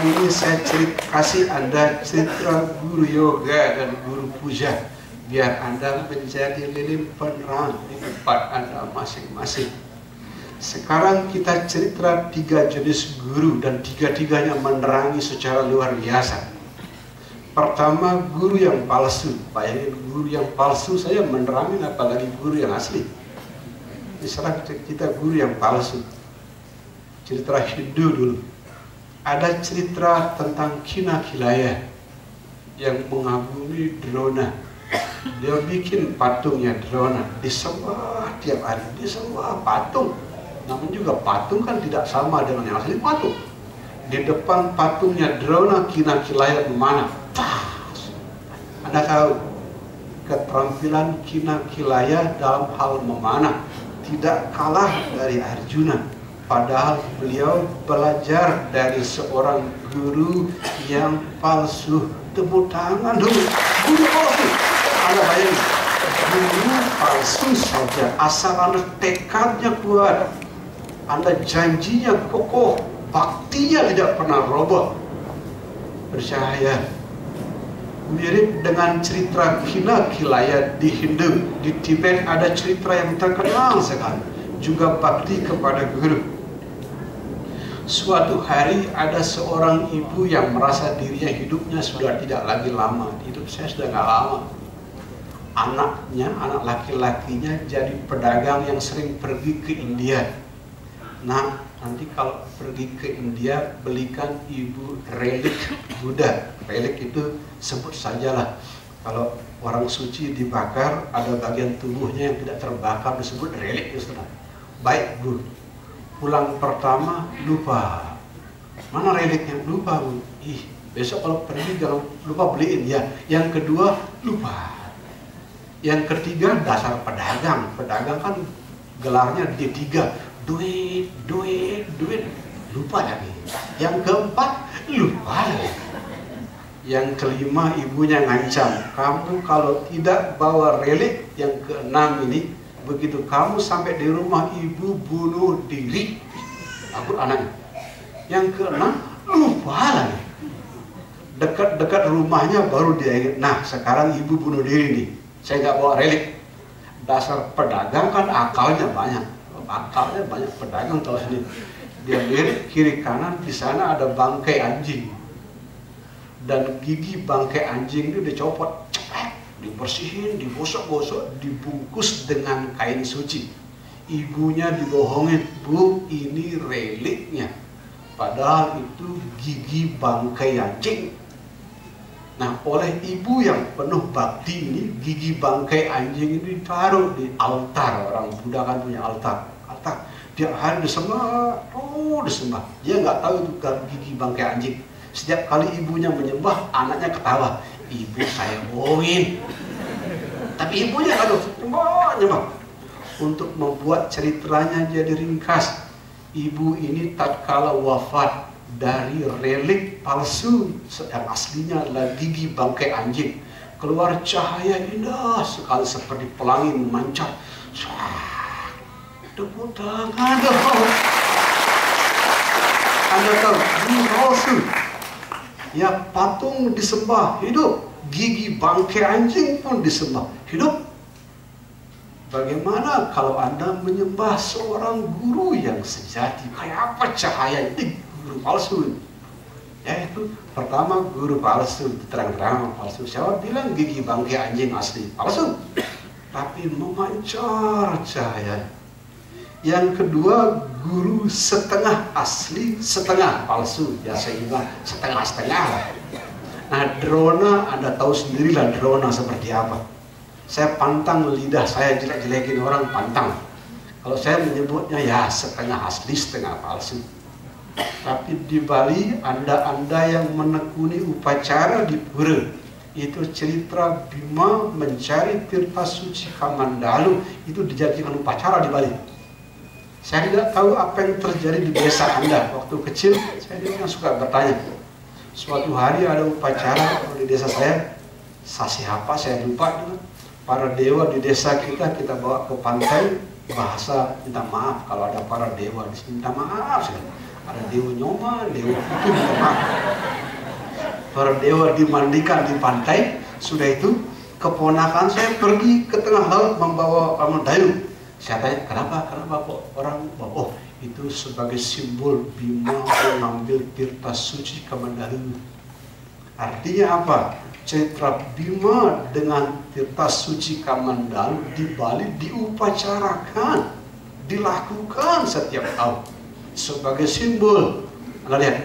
ini saya kasih Anda cerita guru yoga dan guru puja, biar Anda menjadi lilin penerang di tempat Anda masing-masing. Sekarang kita cerita 3 jenis guru dan tiga-tiganya menerangi secara luar biasa. Pertama, guru yang palsu. Bayangin, guru yang palsu saya menerangi, apalagi guru yang asli. Misalnya kita guru yang palsu. Cerita Hindu dulu. Ada cerita tentang Kina Kilaya yang mengagumi Drona. Dia bikin patungnya Drona, disembah tiap hari, disembah patung. Namun juga patung kan tidak sama dengan yang asli patung. Di depan patungnya Drona, Kina Kilaya kemana? Anda tahu keterampilan Kina Kilaya dalam hal memanah tidak kalah dari Arjuna. Padahal beliau belajar dari seorang guru yang palsu. Tepuk tangan dulu. Guru palsu. Anda bayangin, guru palsu saja, asal Anda tekadnya kuat, Anda janjinya kokoh, baktinya tidak pernah roboh. Percaya. Mirip dengan cerita Kina Kilaya di Hindu. Di Tibet ada cerita yang terkenal sekali, juga bakti kepada guru. Suatu hari ada seorang ibu yang merasa dirinya hidupnya sudah tidak lagi lama. Hidup saya sudah nggak lama. Anaknya, anak laki-lakinya jadi pedagang yang sering pergi ke India. Nah, nanti kalau pergi ke India, belikan ibu relik Buddha. Relik itu sebut sajalah, kalau orang suci dibakar, ada bagian tubuhnya yang tidak terbakar disebut relik. Baik Bu, pulang pertama lupa, mana reliknya, lupa Bu. Besok kalau pergi jangan lupa beliin ya. Yang kedua lupa. Yang ketiga dasar pedagang. Pedagang kan gelarnya D3, duit, duit, duit, lupa lagi. Yang keempat lupa lagi. Yang kelima ibunya ngancam, kamu kalau tidak bawa relik. Yang keenam ini, begitu kamu sampai di rumah ibu bunuh diri. Takut anaknya. Yang keenam lupa lagi. Dekat-dekat rumahnya baru dia ingat, nah sekarang ibu bunuh diri nih, saya nggak bawa relik. Dasar pedagang kan akalnya banyak. Akalnya banyak, pedagang tahu sendiri. Dia lihat kiri kanan, di sana ada bangkai anjing. Dan gigi bangkai anjing itu dicopot, cepet, dibersihin, digosok-gosok, dibungkus dengan kain suci. Ibunya dibohongin, Bu, ini reliknya. Padahal itu gigi bangkai anjing. Nah, oleh ibu yang penuh bakti ini, gigi bangkai anjing ini ditaruh di altar. Orang Buddha kan punya altar. Tiap hari disembah, disembah. Dia nggak tahu itu gigi bangkai anjing. Setiap kali ibunya menyembah, anaknya ketawa. Ibu saya bohongin. Tapi ibunya aduh, nyembah. Untuk membuat ceritanya jadi ringkas, ibu ini tatkala wafat dari relik palsu, yang aslinya adalah gigi bangkai anjing. Keluar cahaya indah sekali seperti pelangi memancar. Tepuk tangan dong. Anda tahu, ini palsu. Ya, patung disembah, hidup. Gigi bangkai anjing pun disembah, hidup. Bagaimana kalau Anda menyembah seorang guru yang sejati? Kayak apa cahaya ini? Guru palsu. Ya itu, pertama guru palsu, terang-terang palsu. Siapa bilang gigi bangkai anjing asli? Palsu. Tapi memancar cahaya. Yang kedua, guru setengah asli, setengah palsu. Ya sehingga setengah-setengah lah. Nah, Drona, Anda tahu sendirilah Drona seperti apa. Saya pantang lidah saya jelek-jelekin orang, pantang. Kalau saya menyebutnya ya setengah asli, setengah palsu. Tapi di Bali, Anda yang menekuni upacara di pura, itu cerita Bima mencari tirta suci Kamandalu, itu dijadikan upacara di Bali. Saya tidak tahu apa yang terjadi di desa Anda. Waktu kecil, saya suka bertanya. Suatu hari ada upacara di desa saya, sasi apa saya lupa. Para dewa di desa kita bawa ke pantai, bahasa minta maaf kalau ada para dewa di sini, minta maaf. Ada dewa Nyoman, dewa itu para dewa dimandikan di pantai. Sudah itu keponakan saya pergi ke tengah laut membawa dayung. Saya tanya, kenapa kok orang oh itu sebagai simbol Bima mengambil tirta suci Kamandalu. Artinya apa? Citra Bima dengan tirta suci Kamandalu di Bali diupacarakan, dilakukan setiap tahun sebagai simbol. Anda lihat,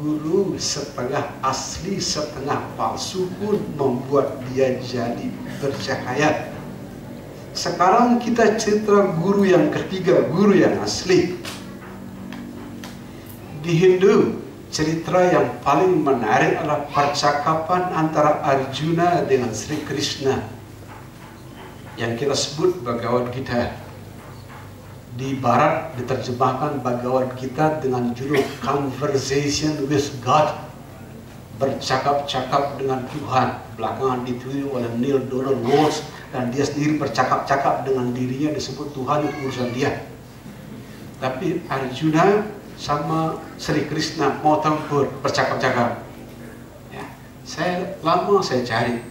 guru setengah asli setengah palsu pun membuat dia jadi bercahaya. Sekarang kita citra guru yang ketiga, guru yang asli. Di Hindu, cerita yang paling menarik adalah percakapan antara Arjuna dengan Sri Krishna yang kita sebut Bhagavad Gita. Di Barat diterjemahkan Bhagavad Gita dengan judul Conversation with God, bercakap-cakap dengan Tuhan. Belakangan ditulis oleh Neil Donald Walsh, dan dia sendiri bercakap-cakap dengan dirinya, disebut Tuhan itu urusan dia. Tapi Arjuna sama Sri Krishna mau tempur, bercakap-cakap. Ya, saya cari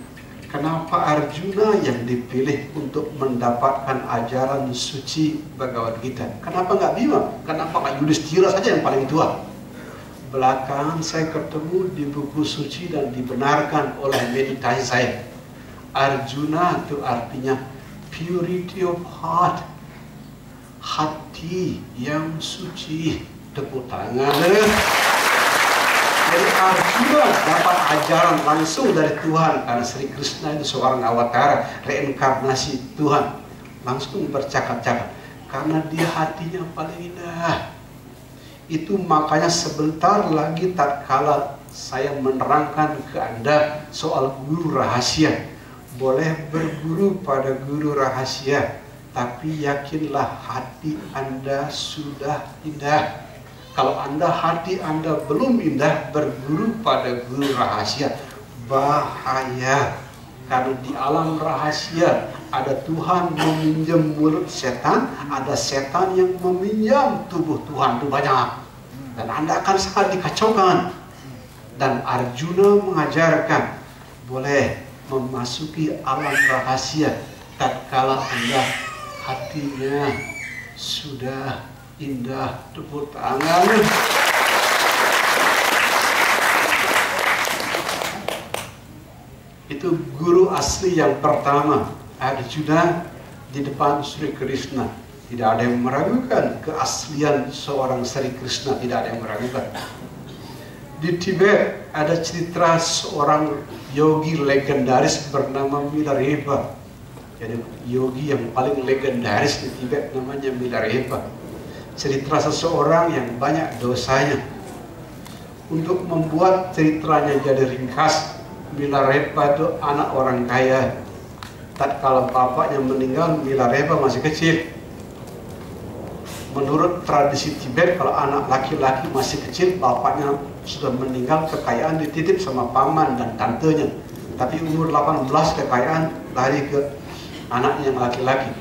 kenapa Arjuna yang dipilih untuk mendapatkan ajaran suci Bhagavad Gita. Kenapa nggak Bima? Kenapa nggak Yudhishthira saja yang paling tua? Belakangan saya ketemu di buku suci dan dibenarkan oleh meditasi saya. Arjuna itu artinya purity of heart, hati yang suci. Tepuk tangan. Jadi Arjuna dapat ajaran langsung dari Tuhan, karena Sri Krishna itu seorang awatara, reinkarnasi Tuhan. Langsung bercakap-cakap karena dia hatinya paling indah. Itu makanya sebentar lagi tatkala saya menerangkan ke Anda soal guru rahasia. Boleh berguru pada guru rahasia, tapi yakinlah hati Anda sudah indah. Kalau hati Anda belum indah, berguru pada guru rahasia bahaya. Karena di alam rahasia ada Tuhan meminjam mulut setan, ada setan yang meminjam tubuh Tuhan, itu banyak. Dan Anda akan sangat dikacaukan. Dan Arjuna mengajarkan boleh memasuki alam rahasia tatkala Anda hatinya sudah indah. Tepuk tangan. Itu guru asli yang pertama, Arjuna di depan Sri Krishna. Tidak ada yang meragukan keaslian seorang Sri Krishna, tidak ada yang meragukan. Di Tibet ada cerita seorang yogi legendaris bernama Milarepa. Jadi yogi yang paling legendaris di Tibet namanya Milarepa. Cerita seseorang yang banyak dosanya. Untuk membuat ceritanya jadi ringkas, Milarepa itu anak orang kaya. Tatkala bapaknya meninggal, Milarepa masih kecil. Menurut tradisi Tibet, kalau anak laki-laki masih kecil, bapaknya sudah meninggal, kekayaan dititip sama paman dan tantenya. Tapi umur 18 kekayaan lari ke anak yang laki-laki.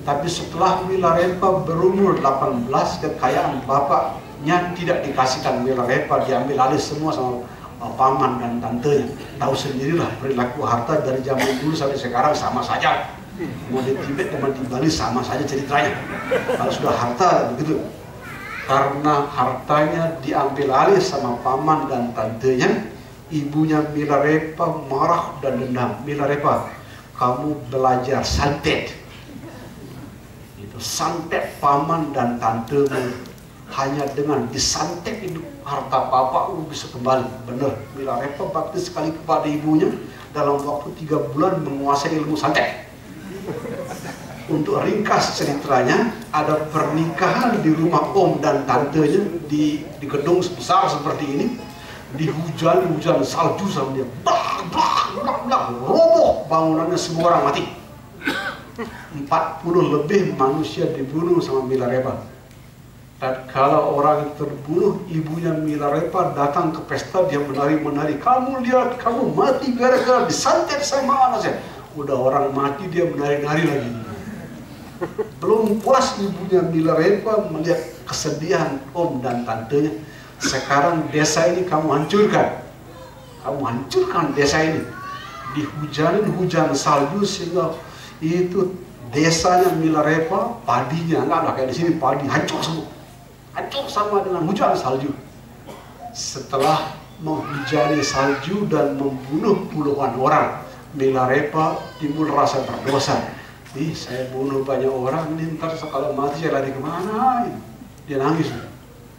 Tapi setelah Milarepa berumur 18, kekayaan bapaknya tidak dikasihkan Milarepa, diambil alih semua sama paman dan tantenya. Tahu sendirilah perilaku harta dari zaman dulu sampai sekarang sama saja. Mau di Tibet dan di Bali sama saja ceritanya. Kalau sudah harta begitu. Karena hartanya diambil alih sama paman dan tantenya, ibunya Milarepa marah dan dendam. Milarepa, kamu belajar santet. Itu santet paman dan tantemu. Hanya dengan disantet itu harta bapak bisa kembali. Benar, Milarepa bakti sekali kepada ibunya. Dalam waktu 3 bulan menguasai ilmu santet. Untuk ringkas ceritanya, ada pernikahan di rumah om dan tantenya di gedung besar seperti ini. Hujan salju sama dia, roboh bangunannya, semua orang mati. 40 lebih manusia dibunuh sama Milarepa. Dan kalau orang terbunuh, ibunya Milarepa datang ke pesta, dia menari-menari. Kamu lihat, kamu mati gara-gara disantet sama anak saya. Udah orang mati, dia menari-nari lagi. Belum puas ibunya Milarepa melihat kesedihan om dan tantenya. Sekarang desa ini kamu hancurkan. Kamu hancurkan desa ini. Dihujanin hujan salju sehingga itu desanya Milarepa, padinya enggak ada kayak di sini, padi hancur semua. Hancur sama dengan hujan salju. Setelah menghujani salju dan membunuh puluhan orang, Milarepa timbul rasa berdosa. Ih, saya bunuh banyak orang, ini ntar kalau mati saya lari kemana? Dia nangis.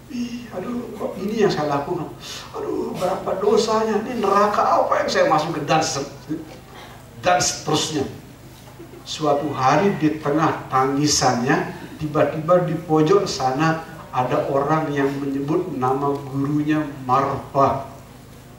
Ih, aduh, kok ini yang saya lakukan? Aduh, berapa dosanya? Ini neraka apa yang saya masuk ke dan seterusnya. Suatu hari di tengah tangisannya, tiba-tiba di pojok sana ada orang yang menyebut nama gurunya Marpa.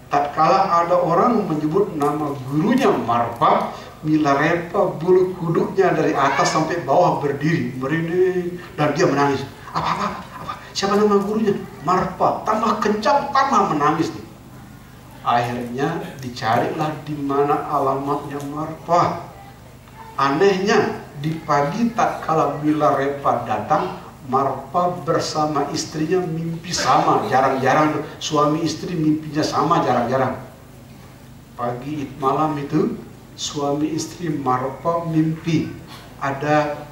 Tatkala ada orang menyebut nama gurunya Marpa, Milarepa bulu kuduknya dari atas sampai bawah berdiri, merinding, dan dia menangis. Apa? Siapa nama gurunya? Marpa. Tambah kencang, tambah menangis. Akhirnya dicarilah di mana alamatnya Marpa. Anehnya, di pagi tatkala Milarepa datang, Marpa bersama istrinya mimpi sama. Jarang-jarang suami istri mimpinya sama, jarang-jarang. Pagi malam itu suami istri Marpa mimpi ada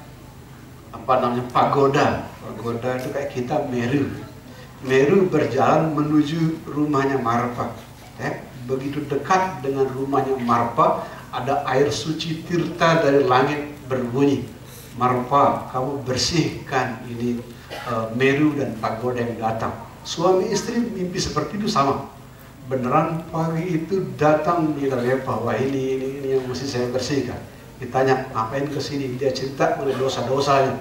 pagoda. Pagoda itu kayak kita Meru. Meru berjalan menuju rumahnya Marpa. Begitu dekat dengan rumahnya Marpa, ada air suci tirta dari langit berbunyi, Marpa, kamu bersihkan ini Meru dan pagoda yang datang. Suami istri mimpi seperti itu sama. Beneran pagi itu datang Milarepa, wah ini yang mesti saya bersihkan. Ditanya, ngapain kesini? Dia cerita mengenai dosa-dosanya.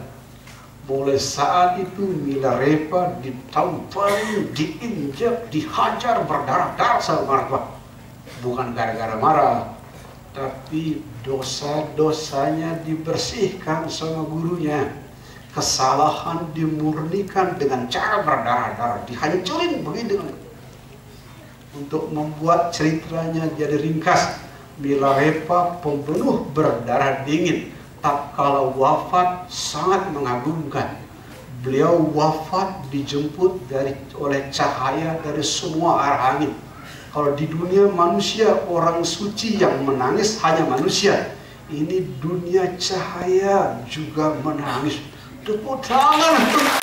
Mulai saat itu Milarepa ditampar, diinjak, dihajar berdarah-darah sama Marpa. Bukan gara-gara marah, tapi dosa-dosanya dibersihkan sama gurunya. Kesalahan dimurnikan dengan cara berdarah-darah, dihancurin begitu. Untuk membuat ceritanya jadi ringkas, Milarepa pembunuh berdarah dingin, tatkala wafat sangat mengagumkan. Beliau wafat dijemput oleh cahaya dari semua arah angin. Kalau di dunia manusia, orang suci yang menangis hanya manusia. Ini dunia cahaya juga menangis. Tepuk tangan.